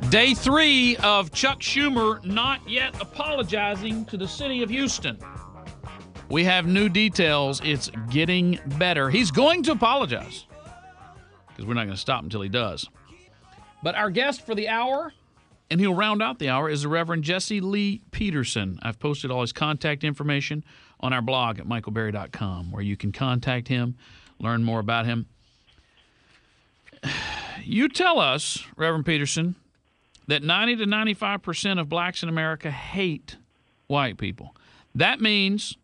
Day 3 of Chuck Schumer not yet apologizing to the city of Houston. We have new details. It's getting better. He's going to apologize because we're not going to stop until he does. But our guest for the hour, and he'll round out the hour, is the Reverend Jesse Lee Peterson. I've posted all his contact information on our blog at michaelberry.com, where you can contact him, learn more about him. You tell us, Reverend Peterson, that 90 to 95% of blacks in America hate white people. That means,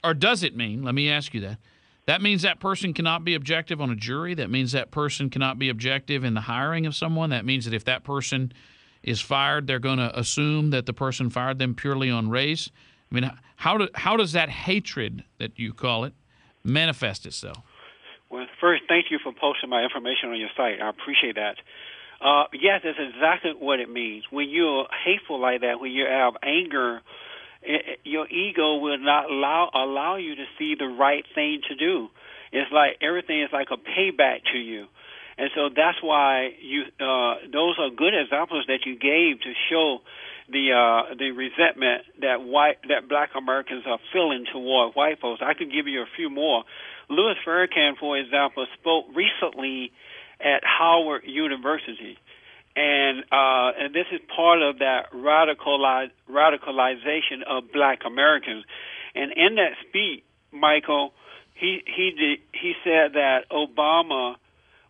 or does it mean, let me ask you that, that means that person cannot be objective on a jury? That means that person cannot be objective in the hiring of someone? That means that if that person is fired, they're going to assume that the person fired them purely on race? I mean, how does that hatred, that you call it, manifest itself? Well, first, thank you for posting my information on your site. I appreciate that. Yes, that's exactly what it means. When you're hateful like that, when you have anger, your ego will not allow you to see the right thing to do. It's like everything is like a payback to you. And so that's why those are good examples that you gave to show the resentment that black Americans are feeling toward white folks. I could give you a few more. Louis Farrakhan, for example, spoke recently at Howard University, and this is part of that radicalization of black Americans. And in that speech, Michael, he said that Obama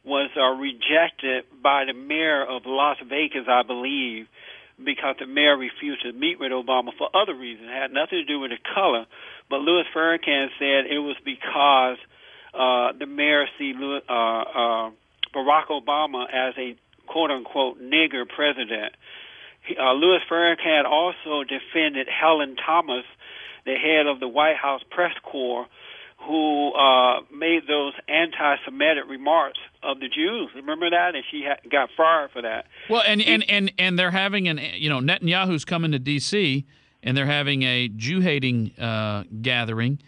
was rejected by the mayor of Las Vegas, I believe, because the mayor refused to meet with Obama for other reasons. It had nothing to do with the color. But Louis Farrakhan said it was because the mayor see Barack Obama as a quote-unquote nigger president. Louis Farrakhan also defended Helen Thomas, the head of the White House press corps, who made those anti-Semitic remarks of the Jews. Remember that? And she got fired for that. Well, and they're having Netanyahu's coming to D.C., and they're having a Jew-hating gathering.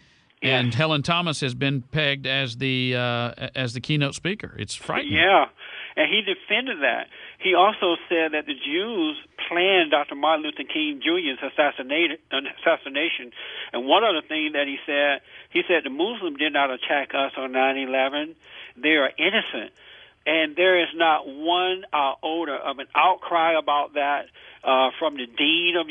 Yes. And Helen Thomas has been pegged as the keynote speaker. It's frightening. Yeah, and he defended that. He also said that the Jews planned Dr. Martin Luther King Jr.'s assassination. And one other thing that he said the Muslims did not attack us on 9/11. They are innocent. And there is not one iota of an outcry about that from the dean of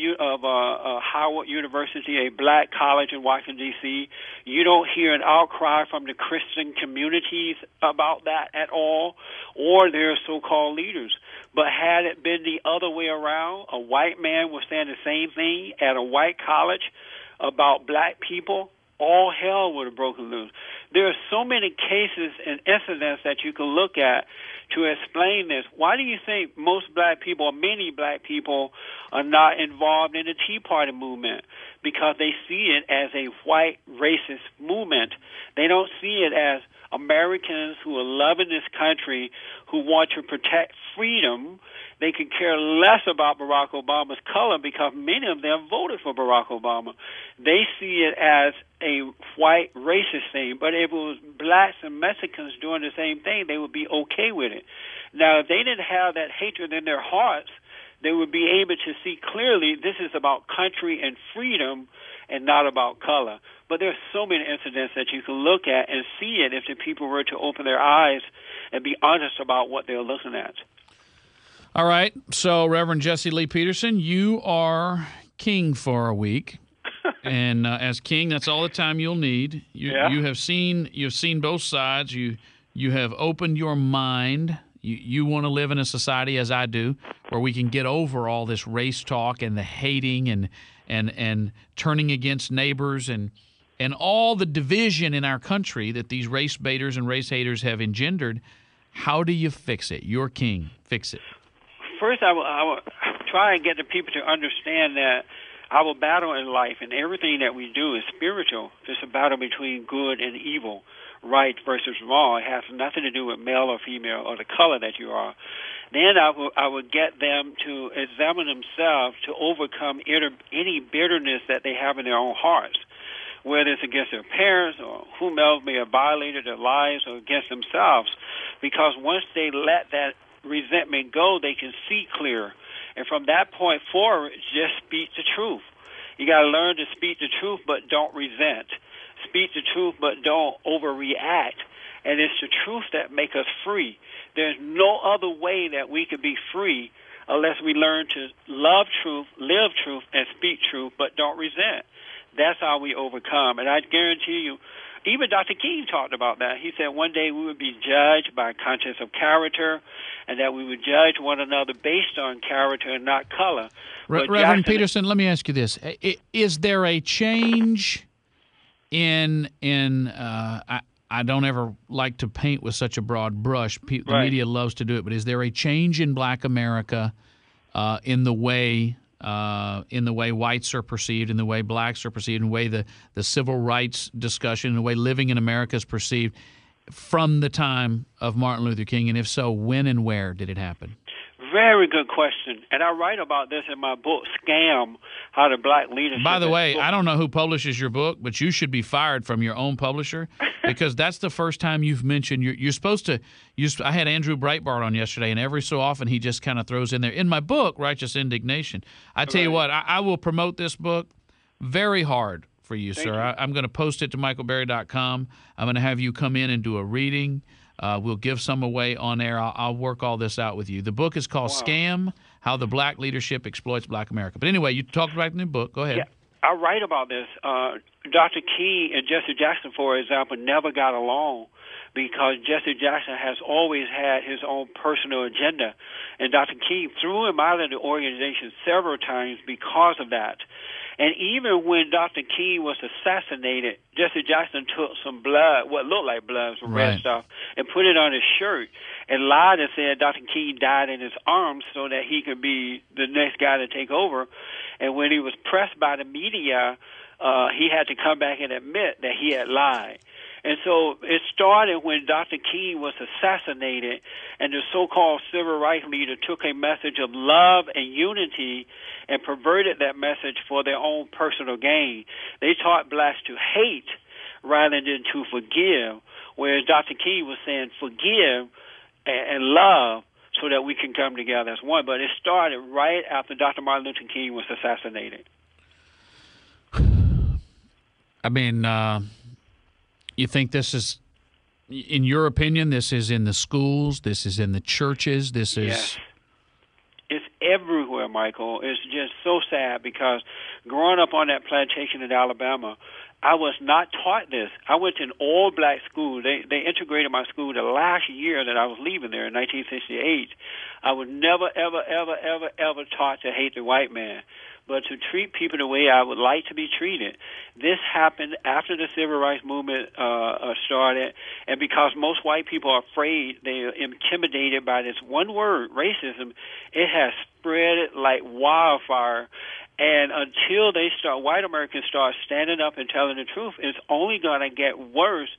Howard University, a black college in Washington, D.C. You don't hear an outcry from the Christian communities about that at all, or their so-called leaders. But had it been the other way around, a white man was saying the same thing at a white college about black people, all hell would have broken loose. There are so many cases and incidents that you can look at to explain this. Why do you think most black people, or many black people, are not involved in the Tea Party movement? Because they see it as a white racist movement. They don't see it as Americans who are loving this country, who want to protect freedom. They could care less about Barack Obama's color because many of them voted for Barack Obama. They see it as a white racist thing. But if it was blacks and Mexicans doing the same thing, they would be okay with it. Now, if they didn't have that hatred in their hearts, they would be able to see clearly this is about country and freedom and not about color. But there's so many incidents that you can look at and see it if the people were to open their eyes and be honest about what they're looking at. All right. So, Reverend Jesse Lee Peterson, you are king for a week. And as king, that's all the time you'll need. You've seen both sides. You have opened your mind. You want to live in a society, as I do, where we can get over all this race talk and the hating and turning against neighbors and all the division in our country that these race baiters and race haters have engendered. How do you fix it? You're king. Fix it. First, I will try and get the people to understand that our battle in life and everything that we do is spiritual. It's a battle between good and evil, right versus wrong. It has nothing to do with male or female or the color that you are. Then I would get them to examine themselves to overcome any bitterness that they have in their own hearts, whether it's against their parents or whomever may have violated their lives or against themselves. Because once they let that resentment go, they can see clear. And from that point forward, just speak the truth. You got to learn to speak the truth, but don't resent. Speak the truth, but don't overreact. And it's the truth that makes us free. There's no other way that we can be free unless we learn to love truth, live truth, and speak truth, but don't resent. That's how we overcome. And I guarantee you, even Dr. King talked about that. He said one day we would be judged by conscience of character, and that we would judge one another based on character and not color. Reverend Peterson, let me ask you this. Is there a change in I don't ever like to paint with such a broad brush. The media loves to do it, but is there a change in Black America in the way whites are perceived, in the way blacks are perceived, in the way the civil rights discussion, in the way living in America is perceived from the time of Martin Luther King? And if so, when and where did it happen? Very good question. And I write about this in my book, Scam, How the Black Leadership... By the way, I don't know who publishes your book, but you should be fired from your own publisher because that's the first time you've mentioned... You're supposed to... I had Andrew Breitbart on yesterday, and every so often he just kind of throws in there, in my book, Righteous Indignation. I tell you what, I will promote this book very hard for you, sir. I'm going to post it to michaelberry.com. I'm going to have you come in and do a reading. We'll give some away on air. I'll work all this out with you. The book is called Scam, How the Black Leadership Exploits Black America. But anyway, you talked about the new book. Go ahead. Yeah, I write about this. Dr. King and Jesse Jackson, for example, never got along because Jesse Jackson has always had his own personal agenda. And Dr. King threw him out of the organization several times because of that. And even when Dr. King was assassinated, Jesse Jackson took some blood, what looked like blood, some red stuff, and put it on his shirt and lied and said Dr. King died in his arms so that he could be the next guy to take over. And when he was pressed by the media, he had to come back and admit that he had lied. And so it started when Dr. King was assassinated and the so-called civil rights leader took a message of love and unity and perverted that message for their own personal gain. They taught blacks to hate rather than to forgive, whereas Dr. King was saying forgive and love so that we can come together as one. But it started right after Dr. Martin Luther King was assassinated. I mean... You think this is, in your opinion, this is in the schools, this is in the churches, this is... Yes. It's everywhere, Michael. It's just so sad because growing up on that plantation in Alabama, I was not taught this. I went to an all-black school. They integrated my school the last year that I was leaving there in 1968. I was never, ever, ever, ever, ever taught to hate the white man, but to treat people the way I would like to be treated. This happened after the Civil Rights Movement started, and because most white people are afraid, they're intimidated by this one word, racism, it has spread like wildfire. And until white Americans start standing up and telling the truth, it's only going to get worse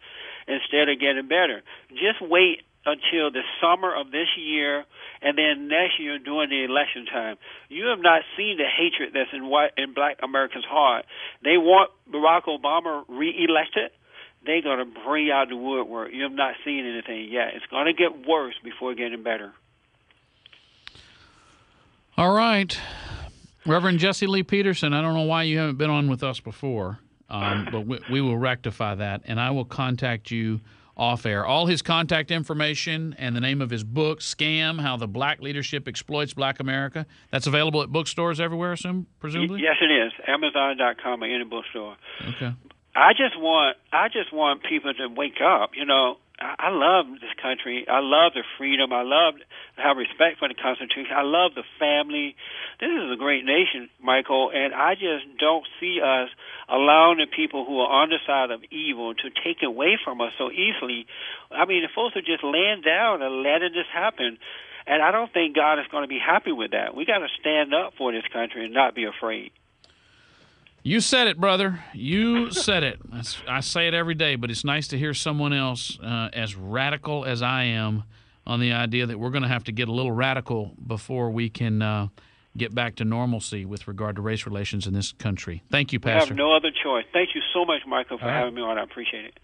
instead of getting better. Just wait until the summer of this year and then next year during the election time. You have not seen the hatred that's in black Americans' heart. They want Barack Obama reelected. They're going to bring out the woodwork. You have not seen anything yet. It's going to get worse before getting better. All right. Reverend Jesse Lee Peterson, I don't know why you haven't been on with us before, but we will rectify that, and I will contact you off air. All his contact information and the name of his book, Scam, How the Black Leadership Exploits Black America, that's available at bookstores everywhere, presumably? Yes, it is. Amazon.com or any bookstore. Okay. I just want people to wake up. You know, I love this country. I love the freedom. I love to have respect for the Constitution. I love the family. This is a great nation, Michael, and I just don't see us allowing the people who are on the side of evil to take it away from us so easily. I mean, the folks are just laying down and letting this happen, and I don't think God is going to be happy with that. We got to stand up for this country and not be afraid. You said it, brother. You said it. I say it every day, but it's nice to hear someone else as radical as I am on the idea that we're going to have to get a little radical before we can get back to normalcy with regard to race relations in this country. Thank you, Pastor. We have no other choice. Thank you so much, Michael, for having me on. I appreciate it.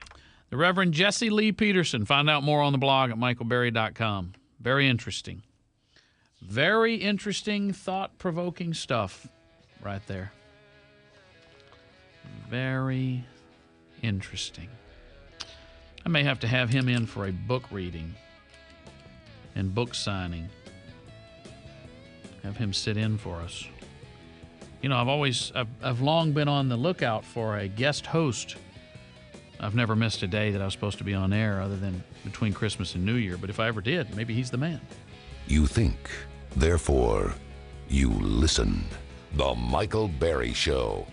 The Reverend Jesse Lee Peterson. Find out more on the blog at michaelberry.com. Very interesting. Very interesting, thought-provoking stuff right there. Very interesting. I may have to have him in for a book reading and book signing. Have him sit in for us. You know, I've long been on the lookout for a guest host. I've never missed a day that I was supposed to be on air other than between Christmas and New Year. But if I ever did, maybe he's the man. You think, therefore, you listen. The Michael Berry Show.